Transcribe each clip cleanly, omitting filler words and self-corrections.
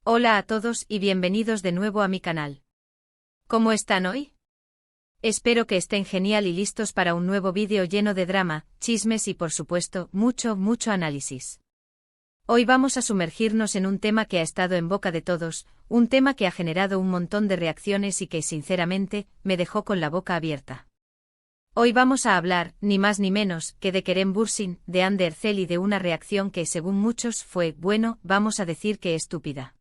Hola a todos y bienvenidos de nuevo a mi canal. ¿Cómo están hoy? Espero que estén genial y listos para un nuevo vídeo lleno de drama, chismes y por supuesto, mucho análisis. Hoy vamos a sumergirnos en un tema que ha estado en boca de todos, un tema que ha generado un montón de reacciones y que sinceramente, me dejó con la boca abierta. Hoy vamos a hablar, ni más ni menos, que de Kerem Bürsin, de Hande Erçel y de una reacción que según muchos fue, bueno, vamos a decir que estúpida.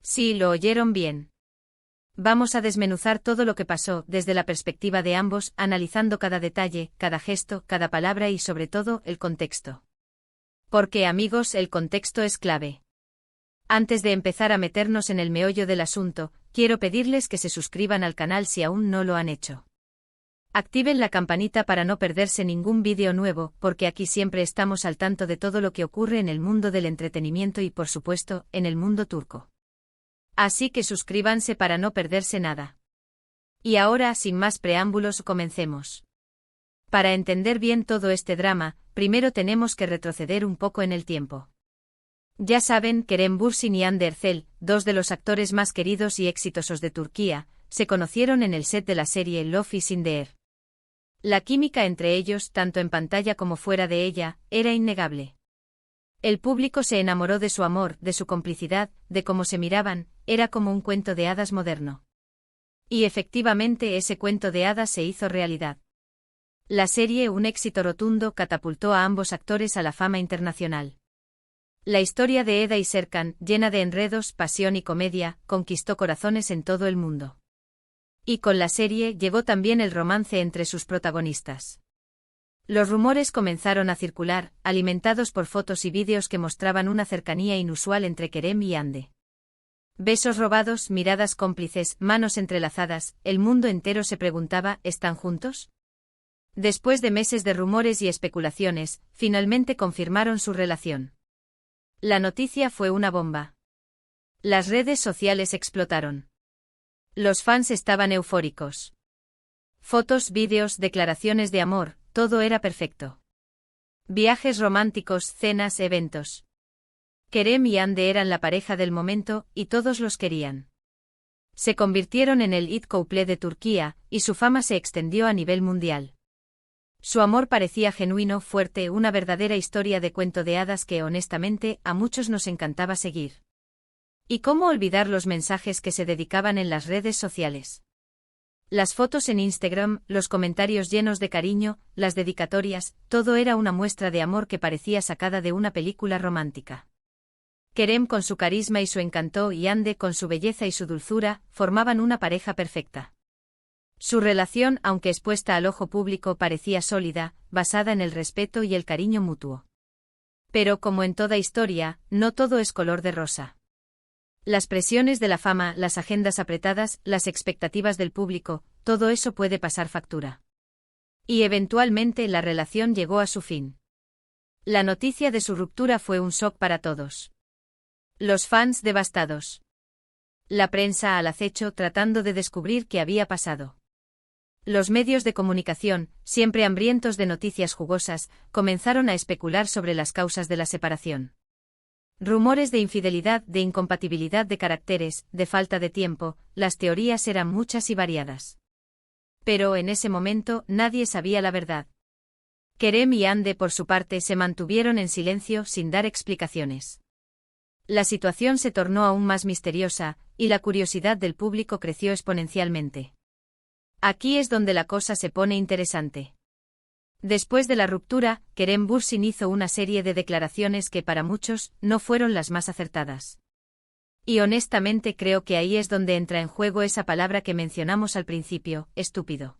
Sí, lo oyeron bien. Vamos a desmenuzar todo lo que pasó desde la perspectiva de ambos, analizando cada detalle, cada gesto, cada palabra y sobre todo, el contexto. Porque, amigos, el contexto es clave. Antes de empezar a meternos en el meollo del asunto, quiero pedirles que se suscriban al canal si aún no lo han hecho. Activen la campanita para no perderse ningún vídeo nuevo, porque aquí siempre estamos al tanto de todo lo que ocurre en el mundo del entretenimiento y por supuesto, en el mundo turco. Así que suscríbanse para no perderse nada. Y ahora, sin más preámbulos, comencemos. Para entender bien todo este drama, primero tenemos que retroceder un poco en el tiempo. Ya saben, Kerem Bürsin y Hande Erçel, dos de los actores más queridos y exitosos de Turquía, se conocieron en el set de la serie Love is in the Air. La química entre ellos, tanto en pantalla como fuera de ella, era innegable. El público se enamoró de su amor, de su complicidad, de cómo se miraban, era como un cuento de hadas moderno. Y efectivamente ese cuento de hadas se hizo realidad. La serie, un éxito rotundo, catapultó a ambos actores a la fama internacional. La historia de Eda y Serkan, llena de enredos, pasión y comedia, conquistó corazones en todo el mundo. Y con la serie llegó también el romance entre sus protagonistas. Los rumores comenzaron a circular, alimentados por fotos y vídeos que mostraban una cercanía inusual entre Kerem y Hande. Besos robados, miradas cómplices, manos entrelazadas, el mundo entero se preguntaba, ¿están juntos? Después de meses de rumores y especulaciones, finalmente confirmaron su relación. La noticia fue una bomba. Las redes sociales explotaron. Los fans estaban eufóricos. Fotos, vídeos, declaraciones de amor, todo era perfecto. Viajes románticos, cenas, eventos. Kerem y Hande eran la pareja del momento, y todos los querían. Se convirtieron en el it couple de Turquía, y su fama se extendió a nivel mundial. Su amor parecía genuino, fuerte, una verdadera historia de cuento de hadas que honestamente a muchos nos encantaba seguir. ¿Y cómo olvidar los mensajes que se dedicaban en las redes sociales? Las fotos en Instagram, los comentarios llenos de cariño, las dedicatorias, todo era una muestra de amor que parecía sacada de una película romántica. Kerem con su carisma y su encanto y Hande con su belleza y su dulzura, formaban una pareja perfecta. Su relación, aunque expuesta al ojo público, parecía sólida, basada en el respeto y el cariño mutuo. Pero como en toda historia, no todo es color de rosa. Las presiones de la fama, las agendas apretadas, las expectativas del público, todo eso puede pasar factura. Y eventualmente la relación llegó a su fin. La noticia de su ruptura fue un shock para todos. Los fans devastados. La prensa al acecho tratando de descubrir qué había pasado. Los medios de comunicación, siempre hambrientos de noticias jugosas, comenzaron a especular sobre las causas de la separación. Rumores de infidelidad, de incompatibilidad de caracteres, de falta de tiempo, las teorías eran muchas y variadas. Pero en ese momento nadie sabía la verdad. Kerem y Hande por su parte se mantuvieron en silencio sin dar explicaciones. La situación se tornó aún más misteriosa, y la curiosidad del público creció exponencialmente. Aquí es donde la cosa se pone interesante. Después de la ruptura, Kerem Bürsin hizo una serie de declaraciones que para muchos no fueron las más acertadas. Y honestamente creo que ahí es donde entra en juego esa palabra que mencionamos al principio, estúpido.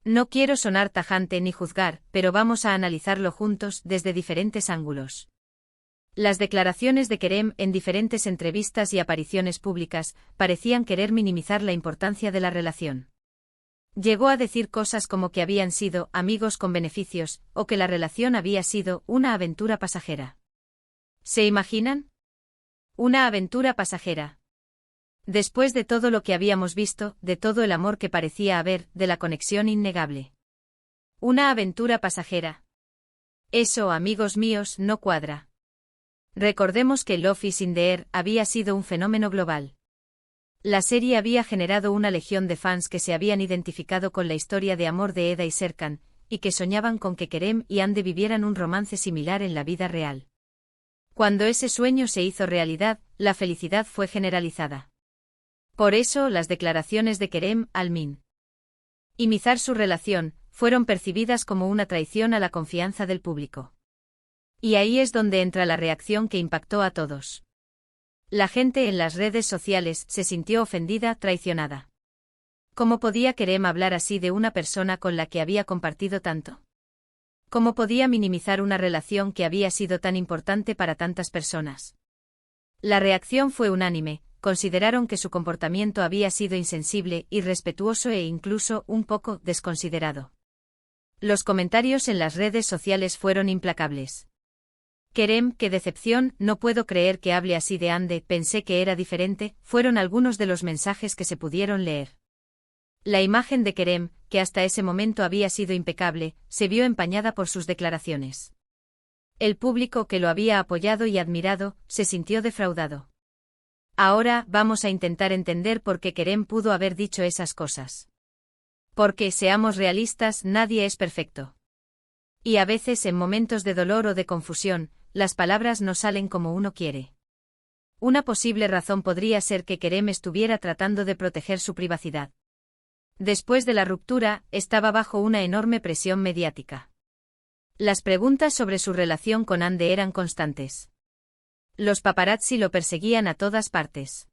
No quiero sonar tajante ni juzgar, pero vamos a analizarlo juntos desde diferentes ángulos. Las declaraciones de Kerem en diferentes entrevistas y apariciones públicas parecían querer minimizar la importancia de la relación. Llegó a decir cosas como que habían sido amigos con beneficios, o que la relación había sido una aventura pasajera. ¿Se imaginan? Una aventura pasajera. Después de todo lo que habíamos visto, de todo el amor que parecía haber, de la conexión innegable. Una aventura pasajera. Eso, amigos míos, no cuadra. Recordemos que Love is in the Air había sido un fenómeno global. La serie había generado una legión de fans que se habían identificado con la historia de amor de Eda y Serkan, y que soñaban con que Kerem y Hande vivieran un romance similar en la vida real. Cuando ese sueño se hizo realidad, la felicidad fue generalizada. Por eso, las declaraciones de Kerem al minimizar su relación fueron percibidas como una traición a la confianza del público. Y ahí es donde entra la reacción que impactó a todos. La gente en las redes sociales se sintió ofendida, traicionada. ¿Cómo podía Kerem hablar así de una persona con la que había compartido tanto? ¿Cómo podía minimizar una relación que había sido tan importante para tantas personas? La reacción fue unánime, consideraron que su comportamiento había sido insensible, irrespetuoso e incluso un poco desconsiderado. Los comentarios en las redes sociales fueron implacables. Kerem, qué decepción, no puedo creer que hable así de Hande, pensé que era diferente, fueron algunos de los mensajes que se pudieron leer. La imagen de Kerem, que hasta ese momento había sido impecable, se vio empañada por sus declaraciones. El público que lo había apoyado y admirado, se sintió defraudado. Ahora, vamos a intentar entender por qué Kerem pudo haber dicho esas cosas. Porque, seamos realistas, nadie es perfecto. Y a veces en momentos de dolor o de confusión, las palabras no salen como uno quiere. Una posible razón podría ser que Kerem estuviera tratando de proteger su privacidad. Después de la ruptura, estaba bajo una enorme presión mediática. Las preguntas sobre su relación con Hande eran constantes. Los paparazzi lo perseguían a todas partes.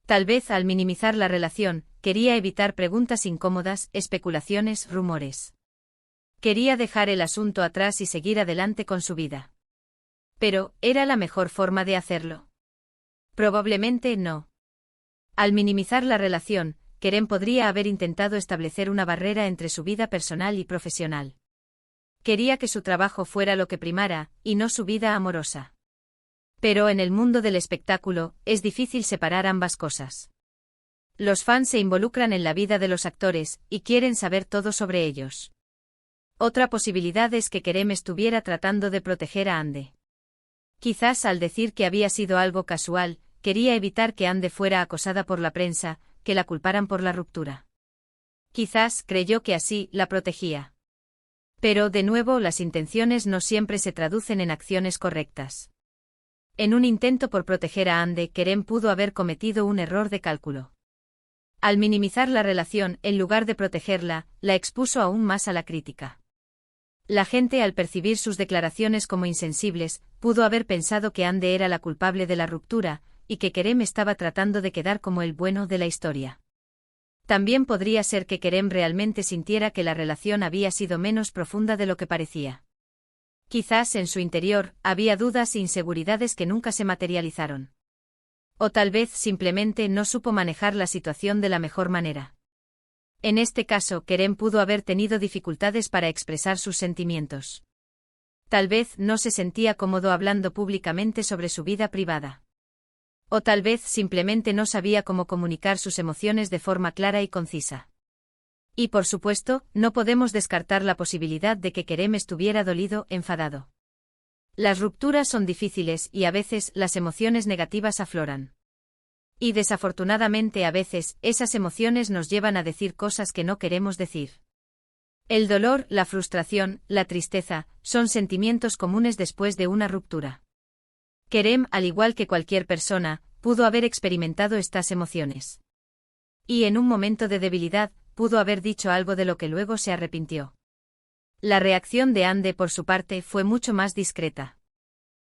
Tal vez al minimizar la relación, quería evitar preguntas incómodas, especulaciones, rumores. Quería dejar el asunto atrás y seguir adelante con su vida. Pero, ¿era la mejor forma de hacerlo? Probablemente no. Al minimizar la relación, Kerem podría haber intentado establecer una barrera entre su vida personal y profesional. Quería que su trabajo fuera lo que primara, y no su vida amorosa. Pero en el mundo del espectáculo, es difícil separar ambas cosas. Los fans se involucran en la vida de los actores, y quieren saber todo sobre ellos. Otra posibilidad es que Kerem estuviera tratando de proteger a Hande. Quizás al decir que había sido algo casual, quería evitar que Hande fuera acosada por la prensa, que la culparan por la ruptura. Quizás creyó que así la protegía. Pero, de nuevo, las intenciones no siempre se traducen en acciones correctas. En un intento por proteger a Hande, Kerem pudo haber cometido un error de cálculo. Al minimizar la relación, en lugar de protegerla, la expuso aún más a la crítica. La gente, al percibir sus declaraciones como insensibles, pudo haber pensado que Hande era la culpable de la ruptura, y que Kerem estaba tratando de quedar como el bueno de la historia. También podría ser que Kerem realmente sintiera que la relación había sido menos profunda de lo que parecía. Quizás en su interior había dudas e inseguridades que nunca se materializaron. O tal vez simplemente no supo manejar la situación de la mejor manera. En este caso, Kerem pudo haber tenido dificultades para expresar sus sentimientos. Tal vez no se sentía cómodo hablando públicamente sobre su vida privada. O tal vez simplemente no sabía cómo comunicar sus emociones de forma clara y concisa. Y por supuesto, no podemos descartar la posibilidad de que Kerem estuviera dolido, enfadado. Las rupturas son difíciles y a veces las emociones negativas afloran. Y desafortunadamente a veces, esas emociones nos llevan a decir cosas que no queremos decir. El dolor, la frustración, la tristeza, son sentimientos comunes después de una ruptura. Kerem, al igual que cualquier persona, pudo haber experimentado estas emociones. Y en un momento de debilidad, pudo haber dicho algo de lo que luego se arrepintió. La reacción de Hande por su parte fue mucho más discreta.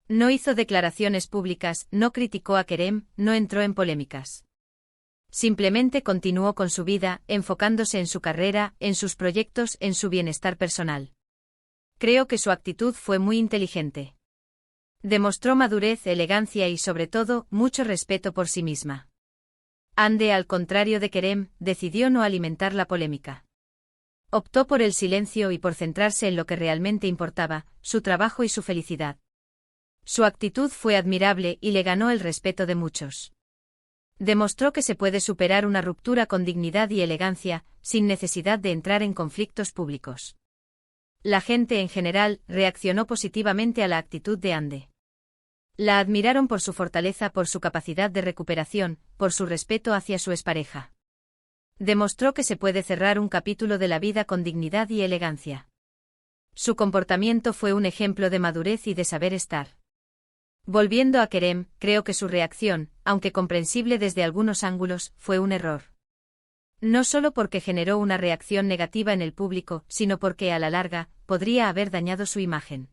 No hizo declaraciones públicas, no criticó a Kerem, no entró en polémicas. Simplemente continuó con su vida, enfocándose en su carrera, en sus proyectos, en su bienestar personal. Creo que su actitud fue muy inteligente. Demostró madurez, elegancia y sobre todo, mucho respeto por sí misma. Hande, al contrario de Kerem, decidió no alimentar la polémica. Optó por el silencio y por centrarse en lo que realmente importaba, su trabajo y su felicidad. Su actitud fue admirable y le ganó el respeto de muchos. Demostró que se puede superar una ruptura con dignidad y elegancia, sin necesidad de entrar en conflictos públicos. La gente en general reaccionó positivamente a la actitud de Hande. La admiraron por su fortaleza, por su capacidad de recuperación, por su respeto hacia su expareja. Demostró que se puede cerrar un capítulo de la vida con dignidad y elegancia. Su comportamiento fue un ejemplo de madurez y de saber estar. Volviendo a Kerem, creo que su reacción, aunque comprensible desde algunos ángulos, fue un error. No solo porque generó una reacción negativa en el público, sino porque, a la larga, podría haber dañado su imagen.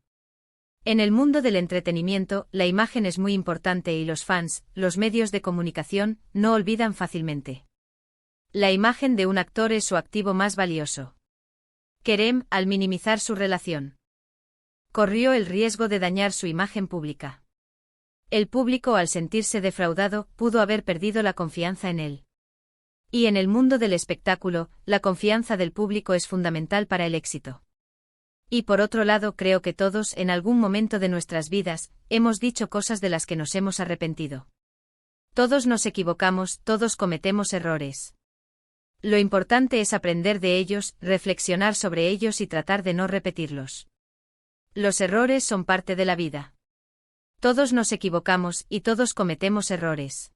En el mundo del entretenimiento, la imagen es muy importante y los fans, los medios de comunicación, no olvidan fácilmente. La imagen de un actor es su activo más valioso. Kerem, al minimizar su relación, corrió el riesgo de dañar su imagen pública. El público, al sentirse defraudado, pudo haber perdido la confianza en él. Y en el mundo del espectáculo, la confianza del público es fundamental para el éxito. Y por otro lado, creo que todos, en algún momento de nuestras vidas, hemos dicho cosas de las que nos hemos arrepentido. Todos nos equivocamos, todos cometemos errores. Lo importante es aprender de ellos, reflexionar sobre ellos y tratar de no repetirlos. Los errores son parte de la vida. Todos nos equivocamos y todos cometemos errores.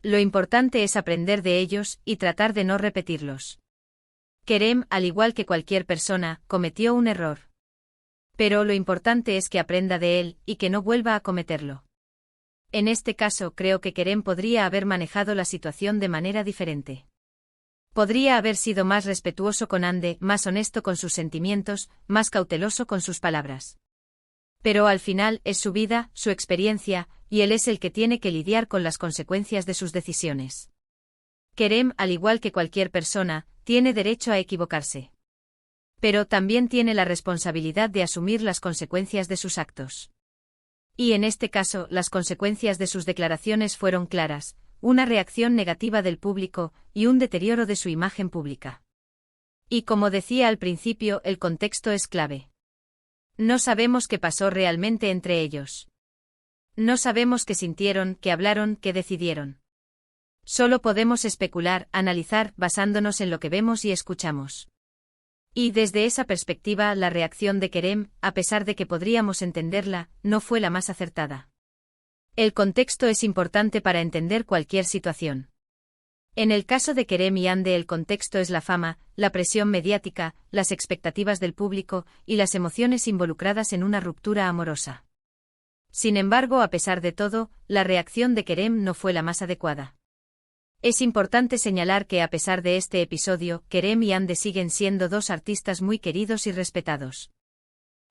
Lo importante es aprender de ellos y tratar de no repetirlos. Kerem, al igual que cualquier persona, cometió un error. Pero lo importante es que aprenda de él y que no vuelva a cometerlo. En este caso, creo que Kerem podría haber manejado la situación de manera diferente. Podría haber sido más respetuoso con Hande, más honesto con sus sentimientos, más cauteloso con sus palabras. Pero al final, es su vida, su experiencia, y él es el que tiene que lidiar con las consecuencias de sus decisiones. Kerem, al igual que cualquier persona, tiene derecho a equivocarse. Pero también tiene la responsabilidad de asumir las consecuencias de sus actos. Y en este caso, las consecuencias de sus declaraciones fueron claras, una reacción negativa del público y un deterioro de su imagen pública. Y como decía al principio, el contexto es clave. No sabemos qué pasó realmente entre ellos. No sabemos qué sintieron, qué hablaron, qué decidieron. Solo podemos especular, analizar, basándonos en lo que vemos y escuchamos. Y desde esa perspectiva, la reacción de Kerem, a pesar de que podríamos entenderla, no fue la más acertada. El contexto es importante para entender cualquier situación. En el caso de Kerem y Hande, el contexto es la fama, la presión mediática, las expectativas del público y las emociones involucradas en una ruptura amorosa. Sin embargo, a pesar de todo, la reacción de Kerem no fue la más adecuada. Es importante señalar que a pesar de este episodio, Kerem y Hande siguen siendo dos artistas muy queridos y respetados.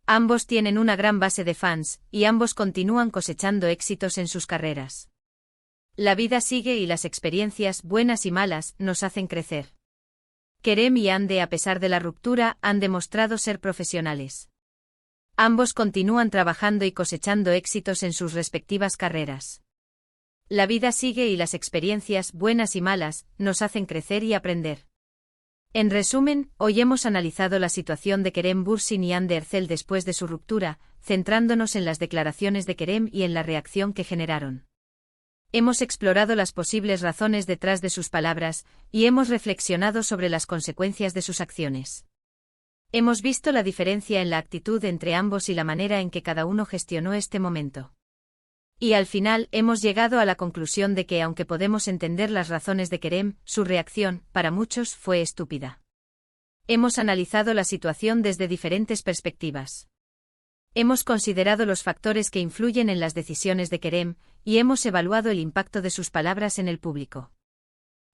Ambos tienen una gran base de fans, y ambos continúan cosechando éxitos en sus carreras. La vida sigue y las experiencias, buenas y malas, nos hacen crecer. Kerem y Hande, a pesar de la ruptura, han demostrado ser profesionales. Ambos continúan trabajando y cosechando éxitos en sus respectivas carreras. La vida sigue y las experiencias, buenas y malas, nos hacen crecer y aprender. En resumen, hoy hemos analizado la situación de Kerem Bürsin y Hande Erçel después de su ruptura, centrándonos en las declaraciones de Kerem y en la reacción que generaron. Hemos explorado las posibles razones detrás de sus palabras, y hemos reflexionado sobre las consecuencias de sus acciones. Hemos visto la diferencia en la actitud entre ambos y la manera en que cada uno gestionó este momento. Y al final, hemos llegado a la conclusión de que, aunque podemos entender las razones de Kerem, su reacción, para muchos, fue estúpida. Hemos analizado la situación desde diferentes perspectivas. Hemos considerado los factores que influyen en las decisiones de Kerem, y hemos evaluado el impacto de sus palabras en el público.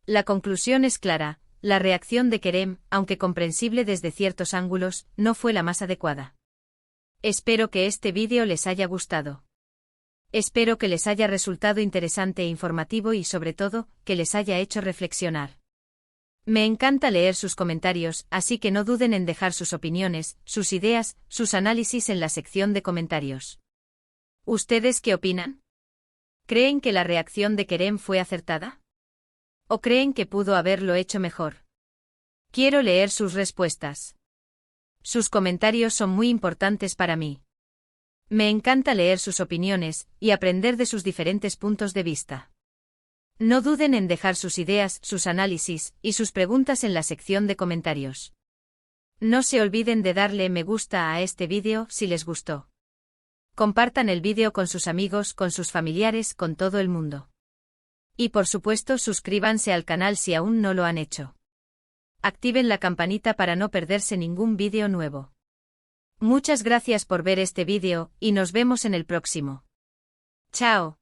La conclusión es clara, la reacción de Kerem, aunque comprensible desde ciertos ángulos, no fue la más adecuada. Espero que este vídeo les haya gustado. Espero que les haya resultado interesante e informativo y sobre todo, que les haya hecho reflexionar. Me encanta leer sus comentarios, así que no duden en dejar sus opiniones, sus ideas, sus análisis en la sección de comentarios. ¿Ustedes qué opinan? ¿Creen que la reacción de Kerem fue acertada? ¿O creen que pudo haberlo hecho mejor? Quiero leer sus respuestas. Sus comentarios son muy importantes para mí. Me encanta leer sus opiniones y aprender de sus diferentes puntos de vista. No duden en dejar sus ideas, sus análisis y sus preguntas en la sección de comentarios. No se olviden de darle me gusta a este vídeo si les gustó. Compartan el vídeo con sus amigos, con sus familiares, con todo el mundo. Y por supuesto suscríbanse al canal si aún no lo han hecho. Activen la campanita para no perderse ningún vídeo nuevo. Muchas gracias por ver este vídeo, y nos vemos en el próximo. Chao.